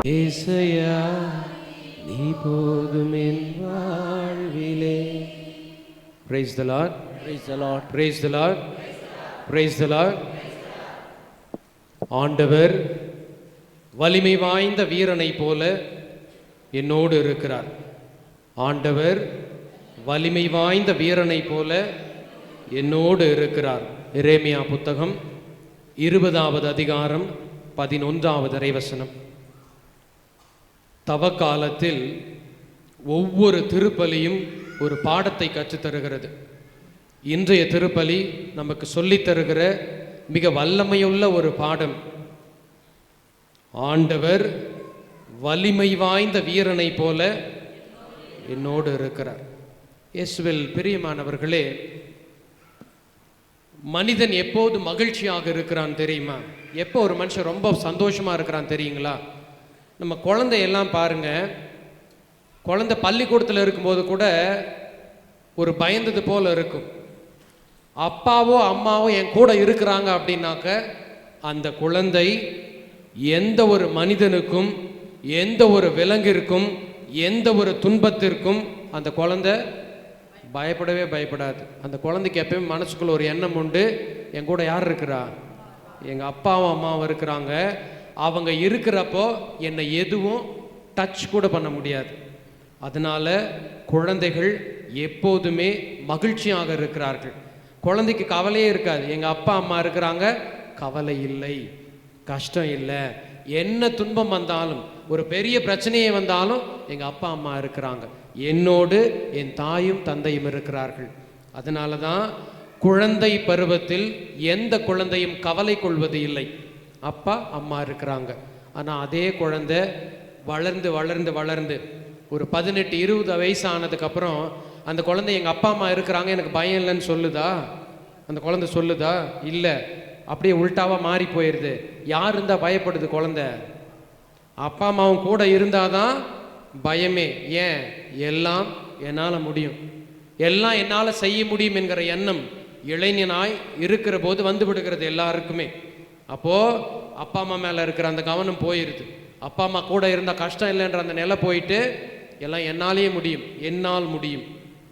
ஏசையா நீ போதும் என் வாழ்விலே. Praise the Lord. Praise the Lord. Praise the Lord. Praise the Lord. ஆண்டவர் வலிமை வாய்ந்த வீரனை போல என்னோடு இருக்கிறார். ஆண்டவர் வலிமை வாய்ந்த வீரனை போல என்னோடு இருக்கிறார். எரேமியா புத்தகம் 20வது அதிகாரம் 11வது இறைவசனம். தவக்காலத்தில் ஒவ்வொரு திருப்பலியும் ஒரு பாடத்தை கற்றுத்தருகிறது. இன்றைய திருப்பலி நமக்கு சொல்லித் தருகிற மிக வல்லமையுள்ள ஒரு பாடம். ஆண்டவர் வலிமை வாய்ந்த வீரனை போல என்னோடு இருக்கிறார். இயேசுவில் பிரியமானவர்களே, மனிதன் எப்போது மகிழ்ச்சியாக இருக்கிறான் தெரியுமா? எப்போ ஒரு மனுஷன் ரொம்ப சந்தோஷமா இருக்கிறான் தெரியுங்களா? நம்ம குழந்தையெல்லாம் பாருங்க, குழந்தை பள்ளிக்கூடத்தில் இருக்கும்போது கூட ஒரு பயந்தது போல இருக்கும். அப்பாவோ அம்மாவோ என் கூட இருக்கிறாங்க அப்படின்னாக்க அந்த குழந்தை எந்த ஒரு மனிதனுக்கும், எந்த ஒரு விலங்கிற்கும், எந்த ஒரு துன்பத்திற்கும் அந்த குழந்தை பயப்படவே பயப்படாது. அந்த குழந்தைக்கு எப்பயும் மனசுக்குள்ள ஒரு எண்ணம் உண்டு, என் கூட யார் இருக்கிறா? எங்கள் அப்பாவும் அம்மாவும் இருக்கிறாங்க. அவங்க இருக்கிறப்போ என்னை எதுவும் டச் கூட பண்ண முடியாது. அதனால குழந்தைகள் எப்போதுமே மகிழ்ச்சியாக இருக்கிறார்கள். குழந்தைக்கு கவலையே இருக்காது. எங்கள் அப்பா அம்மா இருக்கிறாங்க, கவலை இல்லை, கஷ்டம் இல்லை. என்ன துன்பம் வந்தாலும், ஒரு பெரிய பிரச்சனையே வந்தாலும் எங்கள் அப்பா அம்மா இருக்கிறாங்க, என்னோடு என் தாயும் தந்தையும் இருக்கிறார்கள். அதனால தான் குழந்தை பருவத்தில் எந்த குழந்தையும் கவலை கொள்வது இல்லை. அப்பா அம்மா இருக்கிறாங்க. ஆனால் அதே குழந்தை வளர்ந்து வளர்ந்து வளர்ந்து ஒரு 18-20 வயசு ஆனதுக்கப்புறம் அந்த குழந்தை எங்கள் அப்பா அம்மா இருக்கிறாங்க, எனக்கு பயம் இல்லைன்னு சொல்லுதா? அந்த குழந்தை சொல்லுதா? இல்லை. அப்படியே உள்டாவாக மாறி போயிடுது. யார் இருந்தால் பயப்படுது குழந்தை? அப்பா அம்மாவும் கூட இருந்தால் தான் பயமே. ஏன்? எல்லாம் என்னால் முடியும், எல்லாம் என்னால் செய்ய முடியும் என்கிற எண்ணம் இளைஞனாய் இருக்கிற போது வந்து விடுகிறது எல்லாருக்குமே. அப்போது அப்பா அம்மா மேலே இருக்கிற அந்த கவனம் போயிடுது. அப்பா அம்மா கூட இருந்தால் கஷ்டம் இல்லைன்ற அந்த நிலை போயிட்டு எல்லாம் என்னாலேயே முடியும், என்னால் முடியும்.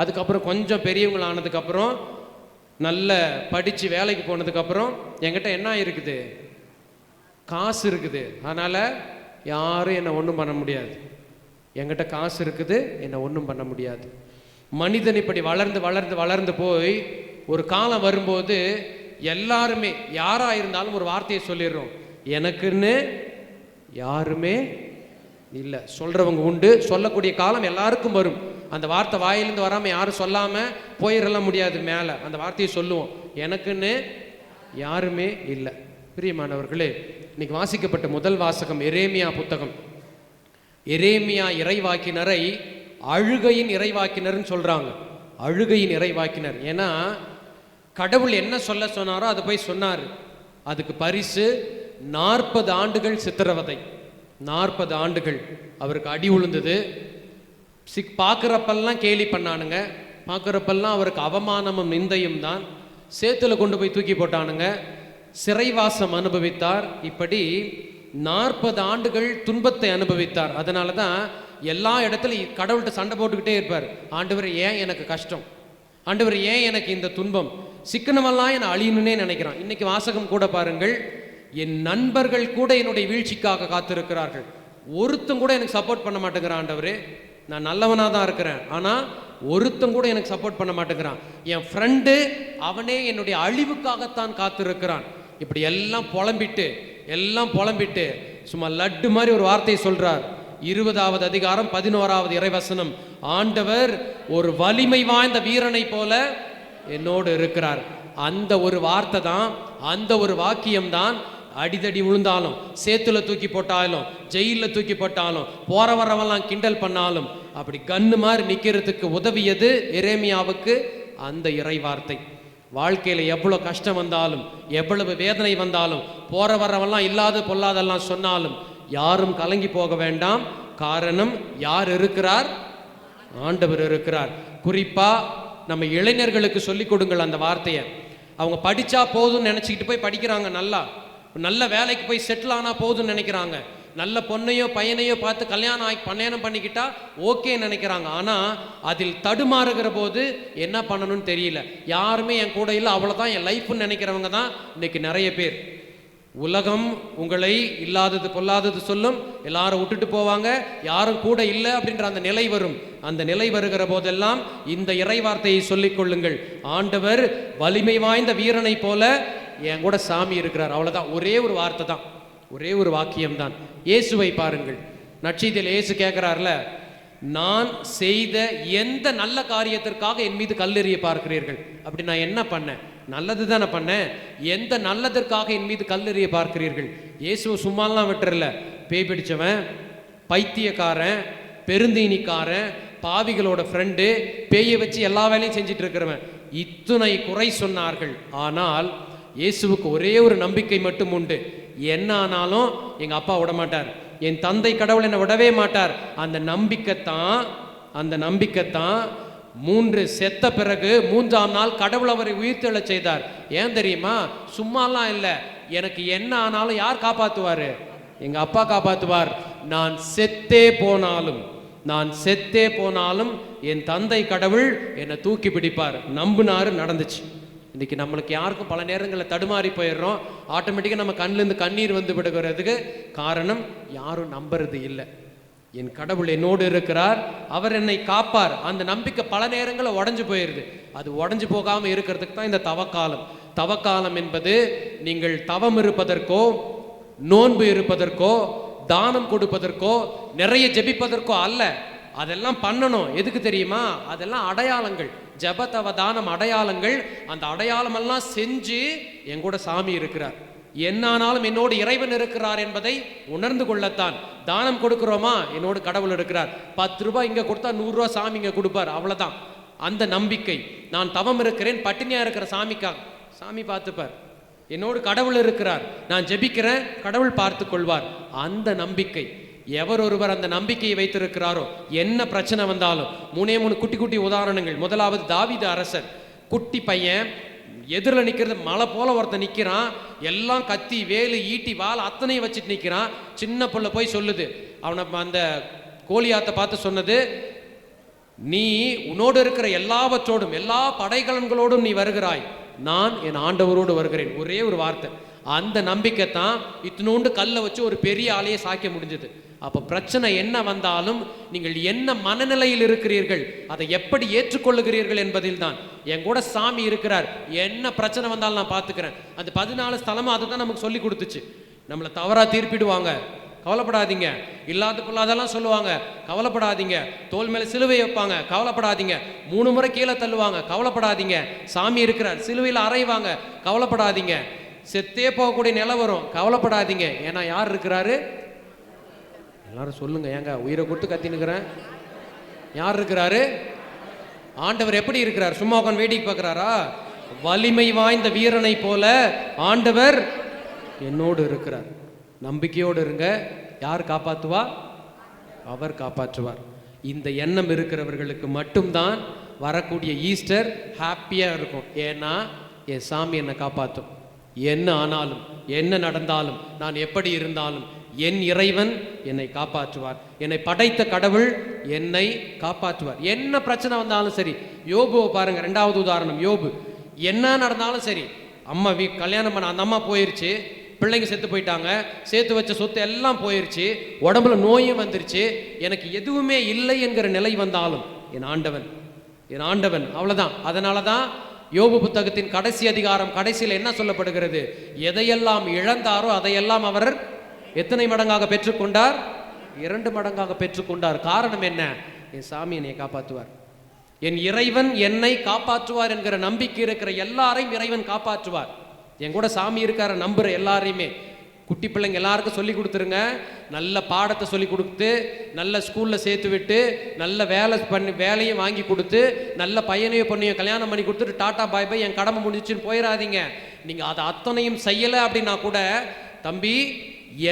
அதுக்கப்புறம் கொஞ்சம் பெரியவங்களானதுக்கப்புறம், நல்ல படித்து வேலைக்கு போனதுக்கப்புறம் என்கிட்ட என்ன இருக்குது? காசு இருக்குது. அதனால் யாரும் என்னை ஒன்றும் பண்ண முடியாது. என்கிட்ட காசு இருக்குது, என்னை ஒன்றும் பண்ண முடியாது. மனிதன் இப்படி வளர்ந்து வளர்ந்து வளர்ந்து போய் ஒரு காலம் வரும்போது எல்லாருமே யாராக இருந்தாலும் ஒரு வார்த்தையை சொல்லிடுறோம், எனக்குன்னு யாருமே இல்லை. சொல்கிறவங்க உண்டு, சொல்லக்கூடிய காலம் எல்லாருக்கும் வரும். அந்த வார்த்தை வாயிலிருந்து வராமல் யாரும் சொல்லாமல் போயிடலாம் முடியாது. மேலே அந்த வார்த்தையை சொல்லுவோம், எனக்குன்னு யாருமே இல்லை. பிரியமானவர்களே, இன்னைக்கு வாசிக்கப்பட்ட முதல் வாசகம் எரேமியா புத்தகம். எரேமியா இறைவாக்கினரை அழுகையின் இறைவாக்கினர்னு சொல்கிறாங்க. அழுகையின் இறைவாக்கினர். ஏன்னா கடவுள் என்ன சொல்ல சொன்னாரோ அதை போய் சொன்னார். அதுக்கு பரிசு 40 ஆண்டுகள் சித்திரவதை. 40 ஆண்டுகள் அவருக்கு அடி உழுந்தது. பார்க்குறப்பெல்லாம் கேலி பண்ணானுங்க, பார்க்குறப்பெல்லாம் அவருக்கு அவமானமும் நிந்தையும் தான். சேத்துல கொண்டு போய் தூக்கி போட்டானுங்க, சிறைவாசம் அனுபவித்தார். இப்படி 40 ஆண்டுகள் துன்பத்தை அனுபவித்தார். அதனால தான் எல்லா இடத்துலையும் கடவுள்கிட்ட சண்டை போட்டுக்கிட்டே இருப்பார். ஆண்டவர் ஏன் எனக்கு கஷ்டம்? ஆண்டவர் ஏன் எனக்கு இந்த துன்பம்? சிக்கனமெல்லாம் என்னை அழியணுன்னே நினைக்கிறான். இன்னைக்கு வாசகம் கூட பாருங்கள், என் நண்பர்கள் கூட என்னுடைய வீழ்ச்சிக்காக காத்திருக்கிறார்கள். ஒருத்தம் கூட எனக்கு சப்போர்ட் பண்ண மாட்டேங்கிறான். ஆண்டவரே, நான் நல்லவனாக தான் இருக்கிறேன், ஆனால் ஒருத்தம் கூட எனக்கு சப்போர்ட் பண்ண மாட்டேங்கிறான். என் ஃப்ரெண்டு அவனே என்னுடைய அழிவுக்காகத்தான் காத்திருக்கிறான். இப்படி எல்லாம் புலம்பிட்டு சும்மா லட்டு மாதிரி ஒரு வார்த்தையை சொல்றார். 20வது அதிகாரம் 11வது இறைவசனம். ஆண்டவர் ஒரு வலிமை வாய்ந்த வீரனை போல என்னோடு இருக்கிறார். அந்த ஒரு வார்த்தை தான், அந்த ஒரு வாக்கியம் தான் அடிதடி விழுந்தாலும், சேத்துல தூக்கி போட்டாலும், ஜெயிலில் தூக்கி போட்டாலும், போற வரவெல்லாம் கிண்டல் பண்ணாலும் அப்படி கண்ணு மாதிரி நிற்கிறதுக்கு உதவியது எரேமியாவுக்கு அந்த இறை வார்த்தை. வாழ்க்கையில் எவ்வளோ கஷ்டம் வந்தாலும், எவ்வளவு வேதனை வந்தாலும், போற வரவெல்லாம் இல்லாத பொல்லாதெல்லாம் சொன்னாலும் யாரும் கலங்கி போக வேண்டாம். காரணம், யார் இருக்கிறார்? ஆண்டவர் இருக்கிறார். குறிப்பா நம்ம இளைஞர்களுக்கு சொல்லிக் கொடுங்கள் அந்த வார்த்தையை. அவங்க படிச்சா போதும்னு நினைச்சுக்கிட்டு போய் படிக்கிறாங்க, நல்ல வேலைக்கு போய் செட்டில் ஆனா போதும்னு நினைக்கிறாங்க. நல்ல பொண்ணையோ பையனையோ பார்த்து கல்யாணம் பண்ணிக்கிட்டா ஓகே நினைக்கிறாங்க. ஆனால் அதில் தடுமாறுகிற போது என்ன பண்ணணும்னு தெரியல. யாருமே என் கூட இல்லை, அவ்வளோதான் என் லைஃப்னு நினைக்கிறவங்க தான் இன்னைக்கு நிறைய பேர். உலகம் உங்களை இல்லாதது பொல்லாதது சொல்லும், எல்லாரும் விட்டுட்டு போவாங்க, யாரும் கூட இல்லை அப்படின்ற அந்த நிலை வரும். அந்த நிலை வருகிற போதெல்லாம் இந்த இறை வார்த்தையை சொல்லிக் கொள்ளுங்கள். ஆண்டவர் வலிமை வாய்ந்த வீரனை போல என் கூட சாமி இருக்கிறார். அவ்வளவுதான், ஒரே ஒரு வார்த்தை தான், ஒரே ஒரு வாக்கியம் தான். இயேசுவை பாருங்கள், நற்செய்தியில் இயேசு கேட்கிறார்ல, நான் செய்த எந்த நல்ல காரியத்திற்காக என் மீது கல்லெறிய பார்க்கிறீர்கள்? அப்படி நான் என்ன பண்ணேன்? நல்லது தானே பண்ணேன். எந்த நல்லதற்காக என் மீது கல்லெறிய பார்க்கிறீர்கள்? இயேசுவை சும்மாலாம் விட்டுறல. பேய் பிடிச்சவன், பைத்தியக்காரன், பெருந்தீனிக்காரன், பாவிகளோட ஃப்ரெண்டு, பேயை வச்சு எல்லா வேலையும் செஞ்சுட்டு இருக்கிறவன், இத்துணை குறை சொன்னார்கள். ஆனால் இயேசுவுக்கு ஒரே ஒரு நம்பிக்கை மட்டும் உண்டு. என்ன ஆனாலும் எங்க அப்பா விட மாட்டார், என் தந்தை கடவுள் என்னை விடவே மாட்டார். அந்த நம்பிக்கைத்தான் 3 செத்த பிறகு 3ஆம் நாள் கடவுள் அவரை உயிர்த்தெழச் செய்தார். ஏன் தெரியுமா? சும்மாலாம் இல்லை. எனக்கு என்ன ஆனாலும் யார் காப்பாற்றுவார்? எங்க அப்பா காப்பாற்றுவார். நான் செத்தே போனாலும் என் தந்தை கடவுள் என்னை தூக்கி பிடிப்பார். நம்பினாரு, நடந்துச்சு. இன்னைக்கு நம்மளுக்கு யாருக்கும் பல நேரங்களில் தடுமாறி போயிடுறோம். ஆட்டோமேட்டிக்காக நம்ம கண்ணிலேருந்து கண்ணீர் வந்து விடுகிறதுக்கு காரணம் யாரும் நம்புறது இல்லை. என் கடவுள் என்னோடு இருக்கிறார், அவர் என்னை காப்பார். அந்த நம்பிக்கை பல நேரங்களில் உடஞ்சு போயிடுது. அது உடஞ்சு போகாமல் இருக்கிறதுக்கு தான் இந்த தவக்காலம். தவக்காலம் என்பது நீங்கள் தவம் இருப்பதற்கோ, நோன்பு இருப்பதற்கோ, தானம் கொடுப்பதற்கோ, நிறைய ஜெபிப்பதற்கோ அல்ல. அதெல்லாம் பண்ணணும். எதுக்கு தெரியுமா? அதெல்லாம் அடையாளங்கள், ஜப தவ தானம் அடையாளங்கள். அந்த அடையாளம் எல்லாம் செஞ்சு என் கூட சாமி இருக்கிறார், என்னானாலும் என்னோடு இறைவன் இருக்கிறார் என்பதை உணர்ந்து கொள்ளத்தான். தானம் கொடுக்கிறோமா, என்னோடு கடவுள் இருக்கிறார். 10 ரூபாய் இங்க கொடுத்தா 100 ரூபாய் சாமி இங்க கொடுப்பார். அவ்வளவுதான் அந்த நம்பிக்கை. நான் தவம் இருக்கிறேன், பட்டினியா இருக்கிற சாமிக்காக சாமி பார்த்துப்பார். என்னோடு கடவுள் இருக்கிறார், நான் ஜெபிக்கிறேன், கடவுள் பார்த்து கொள்வார். அந்த நம்பிக்கை. எவர் ஒருவர் அந்த நம்பிக்கையை வைத்திருக்கிறாரோ, என்ன பிரச்சனை வந்தாலும், 3 குட்டி குட்டி உதாரணங்கள். முதலாவது தாவீது அரசர், குட்டி பையன், எதிரில் நிற்கிறது மலை போல ஒருத்தன் நிற்கிறான், எல்லாம் கத்தி வேலு ஈட்டி வால் அத்தனையும் வச்சுட்டு நிற்கிறான். சின்ன பிள்ளை போய் சொல்லுது, அவனை அந்த கோலியாத்தை பார்த்து சொன்னது, நீ உன்னோடு இருக்கிற எல்லாவற்றோடும் எல்லா படைகலன்களோடும் நீ வருகிறாய், நான் என் ஆண்டவரோடு வருகிறேன். ஒரே ஒரு வார்த்தை. அந்த நம்பிக்கை தான் இத்தினோண்டு கல்லை வச்சு ஒரு பெரிய ஆலையை சாய்க்க முடிஞ்சது. அப்போ பிரச்சனை என்ன வந்தாலும் நீங்கள் என்ன மனநிலையில் இருக்கிறீர்கள், அதை எப்படி ஏற்றுக்கொள்ளுகிறீர்கள் என்பதில் தான். என் கூட சாமி இருக்கிறார், என்ன பிரச்சனை வந்தாலும் நான் பார்த்துக்கிறேன். அந்த 14 ஸ்தலமும் அதை தான் நமக்கு சொல்லி கொடுத்துச்சு. நம்மளை தவறாக தீர்ப்பிடுவாங்க, கவலைப்படாதீங்க. இல்லாத பொல்லாதெல்லாம் சொல்லுவாங்க, கவலைப்படாதீங்க. தோல் மேலே சிலுவை வைப்பாங்க, கவலைப்படாதீங்க. 3 முறை கீழே தள்ளுவாங்க, கவலைப்படாதீங்க. சாமி இருக்கிறார். சிலுவையில் அறைவாங்க, கவலைப்படாதீங்க. செத்தே போகக்கூடிய நிலை வரும், கவலைப்படாதீங்க. ஏன்னா யார் இருக்கிறாரு? எல்லாரும் சொல்லுங்க. ஏங்க உயிரை கொடுத்து கத்தினுக்கிறேன். யார் இருக்கிறாரு? ஆண்டவர். எப்படி இருக்கிறார்? சும்மா உட்காந்து வேடிக்கை பார்க்கிறாரா? வலிமை வாய்ந்த வீரனை போல ஆண்டவர் என்னோடு இருக்கிறார். நம்பிக்கையோடு இருங்க. யார் காப்பாற்றுவா? அவர் காப்பாற்றுவார். இந்த எண்ணம் இருக்கிறவர்களுக்கு மட்டும்தான் வரக்கூடிய ஈஸ்டர் ஹாப்பியா இருக்கும். ஏன்னா என் சாமி என்னை காப்பாற்றும். என்ன ஆனாலும், என்ன நடந்தாலும், நான் எப்படி இருந்தாலும் என் இறைவன் என்னை காப்பாற்றுவார். என்னை படைத்த கடவுள் என்னை காப்பாற்றுவார். என்ன பிரச்சனை வந்தாலும் சரி. யோபுவை பாருங்க, 2வது உதாரணம். யோபு, என்ன நடந்தாலும் சரி, அம்மா கல்யாணம் பண்ண அந்த அம்மா போயிருச்சு, பிள்ளைங்க செத்து போயிட்டாங்க, சேர்த்து வச்ச சொத்து எல்லாம் போயிருச்சு, உடம்புல நோயும் வந்துருச்சு, எனக்கு எதுவுமே இல்லை என்கிற நிலை வந்தாலும் என் ஆண்டவன் அவ்வளவுதான். அதனால தான் யோபு புத்தகத்தின் கடைசி அதிகாரம் கடைசியில் என்ன சொல்லப்படுகிறது? எதையெல்லாம் இழந்தாரோ அதையெல்லாம் அவர் எத்தனை மடங்காக பெற்றுக்கொண்டார்? 2 மடங்காக பெற்றுக்கொண்டார். காரணம் என்ன? என் சாமி என்னை காப்பாற்றுவார், என் இறைவன் என்னை காப்பாற்றுவார் என்கிற நம்பிக்கை இருக்கிற எல்லாரையும் இறைவன் காப்பாற்றுவார். என் கூட சாமி இருக்கார நம்புற எல்லாரையுமே. குட்டி பிள்ளைங்க எல்லாருக்கும் சொல்லி கொடுத்துருங்க. நல்ல பாடத்தை சொல்லி கொடுத்து, நல்ல ஸ்கூலில் சேர்த்து விட்டு, நல்ல வேலையும் வாங்கி கொடுத்து, நல்ல பையனையும் பொண்ணையும் கல்யாணம் பண்ணி கொடுத்துட்டு டாட்டா பாய் பாய் என் கடமை முடிஞ்சிச்சுன்னு போயிடாதீங்க. நீங்கள் அதை அத்தனையும் செய்யலை அப்படின்னா கூட, தம்பி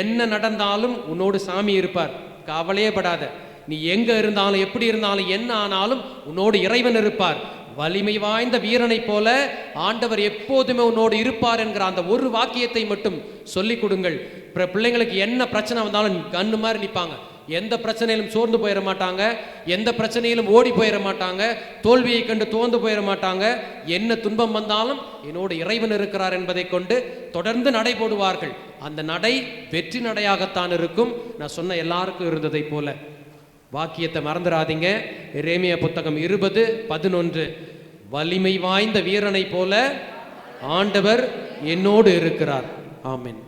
என்ன நடந்தாலும் உன்னோடு சாமி இருப்பார், கவலையே படாத. நீ எங்க இருந்தாலும், எப்படி இருந்தாலும், என்ன ஆனாலும் உன்னோடு இறைவன் இருப்பார். வலிமை வாய்ந்த வீரனை போல ஆண்டவர் எப்போதுமே உன்னோடு இருப்பார் என்கிற அந்த ஒரு வாக்கியத்தை மட்டும் சொல்லிக் கொடுங்கள். பிள்ளைங்களுக்கு என்ன பிரச்சனை வந்தாலும் கண்ணு மாதிரி நிற்பாங்க. எந்த பிரச்சனையிலும் சோர்ந்து போயிட மாட்டாங்க, எந்த பிரச்சனையிலும் ஓடி போயிட மாட்டாங்க, தோல்வியை கண்டு தோர்ந்து போயிட மாட்டாங்க. என்ன துன்பம் வந்தாலும் என்னோடு இறைவன் இருக்கிறார் என்பதை கொண்டு தொடர்ந்து நடை போடுவார்கள். அந்த நடை வெற்றி நடையாகத்தான் இருக்கும். நான் சொன்ன எல்லாருக்கும் இருந்ததை போல. வாக்கியத்தை மறந்துடாதீங்க. எரேமியா புத்தகம் 20:11, வலிமை வாய்ந்த வீரனை போல ஆண்டவர் என்னோடு இருக்கிறார். ஆமென்.